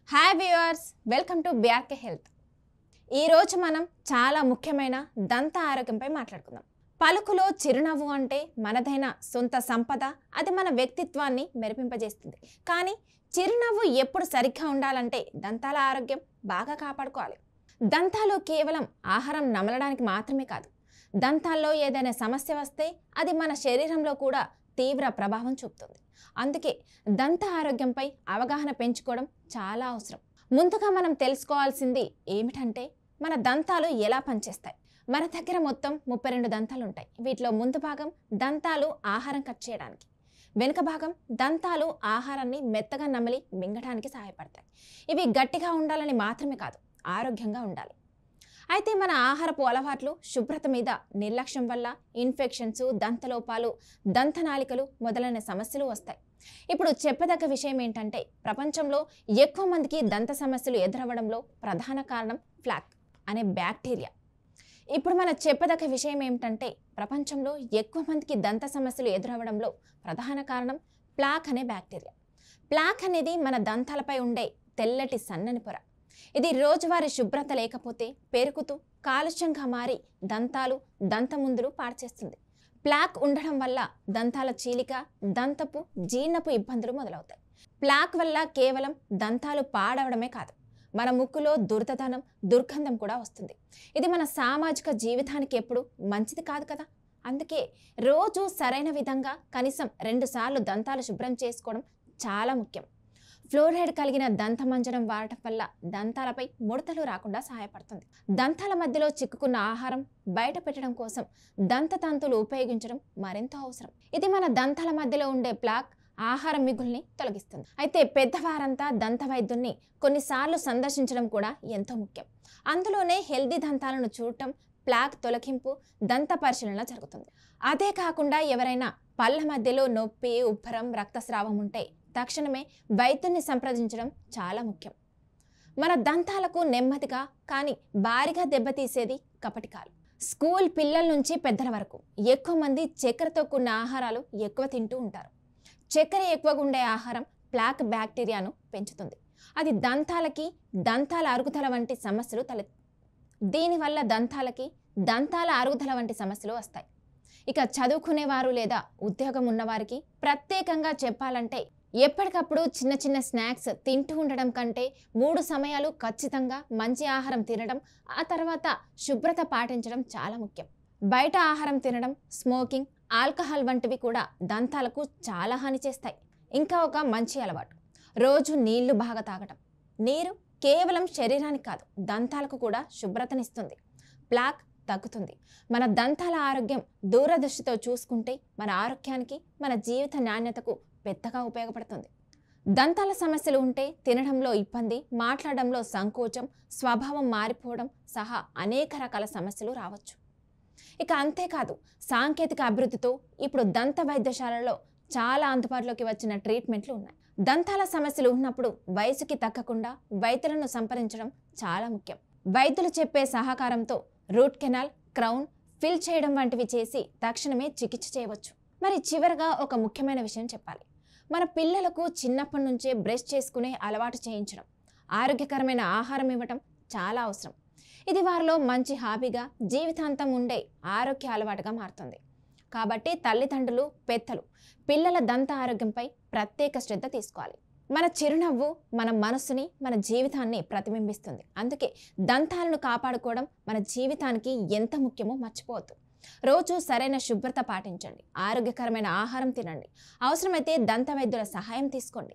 Hi viewers, welcome to BRK health. ఈరోజు మనం చాలా ముఖ్యమైన దంత ఆరోగ్యంపై మాట్లాడుకుందాం. పలుకులో చిరునవ్వు అంటే మనదైన సొంత సంపద. అది మన వ్యక్తిత్వాన్ని మెరిపింపజేస్తుంది. కానీ చిరునవ్వు ఎప్పుడు సరిగ్గా ఉండాలంటే దంతాల ఆరోగ్యం బాగా కాపాడుకోవాలి. దంతాలు కేవలం ఆహారం నమలడానికి మాత్రమే కాదు. దంతాల్లో ఏదైనా సమస్య వస్తే అది మన శరీరంలో కూడా తీవ్ర ప్రభావం చూపుతుంది. అందుకే దంత ఆరోగ్యంపై అవగాహన పెంచుకోవడం చాలా అవసరం. ముందుగా మనం తెలుసుకోవాల్సింది ఏమిటంటే మన దంతాలు ఎలా పనిచేస్తాయి. మన దగ్గర మొత్తం 32 దంతాలు ఉంటాయి. వీటిలో ముందు భాగం దంతాలు ఆహారం కట్ చేయడానికి, వెనుక భాగం దంతాలు ఆహారాన్ని మెత్తగా నమిలి మింగడానికి సహాయపడతాయి. ఇవి గట్టిగా ఉండాలని మాత్రమే కాదు, ఆరోగ్యంగా ఉండాలి. అయితే మన ఆహారపు అలవాట్లు, శుభ్రత మీద నిర్లక్ష్యం వల్ల ఇన్ఫెక్షన్స్, దంతలోపాలు, దంతనాళికలు మొదలైన సమస్యలు వస్తాయి. ఇప్పుడు చెప్పదగ్గ విషయం ఏంటంటే ప్రపంచంలో ఎక్కువ మందికి దంత సమస్యలు ఎదురవ్వడంలో ప్రధాన కారణం ప్లాక్ అనే బ్యాక్టీరియా. ఇప్పుడు మన చెప్పదగ్గ విషయం ఏమిటంటే ప్రపంచంలో ఎక్కువ మందికి దంత సమస్యలు ఎదురవ్వడంలో ప్రధాన కారణం ప్లాక్ అనే బ్యాక్టీరియా. ప్లాక్ అనేది మన దంతాలపై ఉండే తెల్లటి సన్నని పొర. ఇది రోజువారీ శుభ్రత లేకపోతే పెరుగుతూ కాలుష్యంగా మారి దంతాలు, దంతముందులు పాడుచేస్తుంది. ప్లాక్ ఉండడం వల్ల దంతాల చీలిక, దంతపు, జీర్ణపు ఇబ్బందులు మొదలవుతాయి. ప్లాక్ వల్ల కేవలం దంతాలు పాడవడమే కాదు, మన ముక్కులో దుర్దనం, దుర్గంధం కూడా వస్తుంది. ఇది మన సామాజిక జీవితానికి ఎప్పుడు మంచిది కాదు కదా. అందుకే రోజు సరైన విధంగా కనీసం 2 సార్లు దంతాలు శుభ్రం చేసుకోవడం చాలా ముఖ్యం. ఫ్లోరైడ్ కలిగిన దంతమంజనం వాడటం వల్ల దంతాలపై ముడతలు రాకుండా సహాయపడుతుంది. దంతాల మధ్యలో చిక్కుకున్న ఆహారం బయట పెట్టడం కోసం దంతతంతులు ఉపయోగించడం మరింత అవసరం. ఇది మన దంతాల మధ్యలో ఉండే ప్లాక్, ఆహారం మిగుల్ని తొలగిస్తుంది. అయితే పెద్దవారంతా దంత వైద్యున్ని కొన్నిసార్లు సందర్శించడం కూడా ఎంతో ముఖ్యం. అందులోనే హెల్దీ దంతాలను చూడటం, ప్లాక్ తొలగింపు, దంత పరిశీలన జరుగుతుంది. అదే కాకుండా ఎవరైనా పళ్ళ మధ్యలో నొప్పి, ఉబ్బరం, రక్తస్రావం ఉంటే తక్షణమే వైద్యున్ని సంప్రదించడం చాలా ముఖ్యం. మన దంతాలకు నెమ్మదిగా కానీ భారీగా దెబ్బతీసేది కపటికాలు. స్కూల్ పిల్లల నుంచి పెద్దల వరకు ఎక్కువ మంది చక్కెరతో కూడిన ఆహారాలు ఎక్కువ తింటూ ఉంటారు. చక్కెర ఎక్కువగా ఉండే ఆహారం ప్లాక్ బ్యాక్టీరియాను పెంచుతుంది. అది దంతాల అరుగుదల వంటి సమస్యలు దీనివల్ల దంతాల అరుగుదల వంటి సమస్యలు వస్తాయి. ఇక చదువుకునేవారు లేదా ఉద్యోగం ఉన్నవారికి ప్రత్యేకంగా చెప్పాలంటే ఎప్పటికప్పుడు చిన్న చిన్న స్నాక్స్ తింటూ ఉండడం కంటే 3 సమయాలు ఖచ్చితంగా మంచి ఆహారం తినడం, ఆ తర్వాత శుభ్రత పాటించడం చాలా ముఖ్యం. బయట ఆహారం తినడం, స్మోకింగ్, ఆల్కహాల్ వంటివి కూడా దంతాలకు చాలా హాని చేస్తాయి. ఇంకా ఒక మంచి అలవాటు, రోజు నీళ్లు బాగా తాగడం. నీరు కేవలం శరీరానికి కాదు, దంతాలకు కూడా శుభ్రతనిస్తుంది. ప్లాక్ తగ్గుతుంది. మన దంతాల ఆరోగ్యం దూరదృష్టితో చూసుకుంటే మన ఆరోగ్యానికి, మన జీవిత నాణ్యతకు పెద్దగా ఉపయోగపడుతుంది. దంతాల సమస్యలు ఉంటే తినడంలో ఇబ్బంది, మాట్లాడడంలో సంకోచం, స్వభావం మారిపోవడం సహా అనేక రకాల సమస్యలు రావచ్చు. ఇక అంతేకాదు, సాంకేతిక అభివృద్ధితో ఇప్పుడు దంత వైద్యశాలలో చాలా అందుబాటులోకి వచ్చిన ట్రీట్మెంట్లు ఉన్నాయి. దంతాల సమస్యలు ఉన్నప్పుడు వయసుకి తగ్గకుండా వైద్యులను సంప్రదించడం చాలా ముఖ్యం. వైద్యులు చెప్పే సహకారంతో రూట్ కెనాల్, క్రౌన్, ఫిల్ చేయడం వంటివి చేసి తక్షణమే చికిత్స చేయవచ్చు. మరి చివరగా ఒక ముఖ్యమైన విషయం చెప్పాలి. మన పిల్లలకు చిన్నప్పటి నుంచే బ్రష్ చేసుకునే అలవాటు చేయించడం, ఆరోగ్యకరమైన ఆహారం ఇవ్వటం చాలా అవసరం. ఇది వారిలో మంచి హాబీగా, జీవితాంతం ఉండే ఆరోగ్య అలవాటుగా మారుతుంది. కాబట్టి తల్లిదండ్రులు, పెద్దలు పిల్లల దంత ఆరోగ్యంపై ప్రత్యేక శ్రద్ధ తీసుకోవాలి. మన చిరునవ్వు మన మనసుని, మన జీవితాన్ని ప్రతిబింబిస్తుంది. అందుకే దంతాలను కాపాడుకోవడం మన జీవితానికి ఎంత ముఖ్యమో మర్చిపోవద్దు. రోజు సరైన శుభ్రత పాటించండి, ఆరోగ్యకరమైన ఆహారం తినండి, అవసరమైతే దంత వైద్యుల సహాయం తీసుకోండి.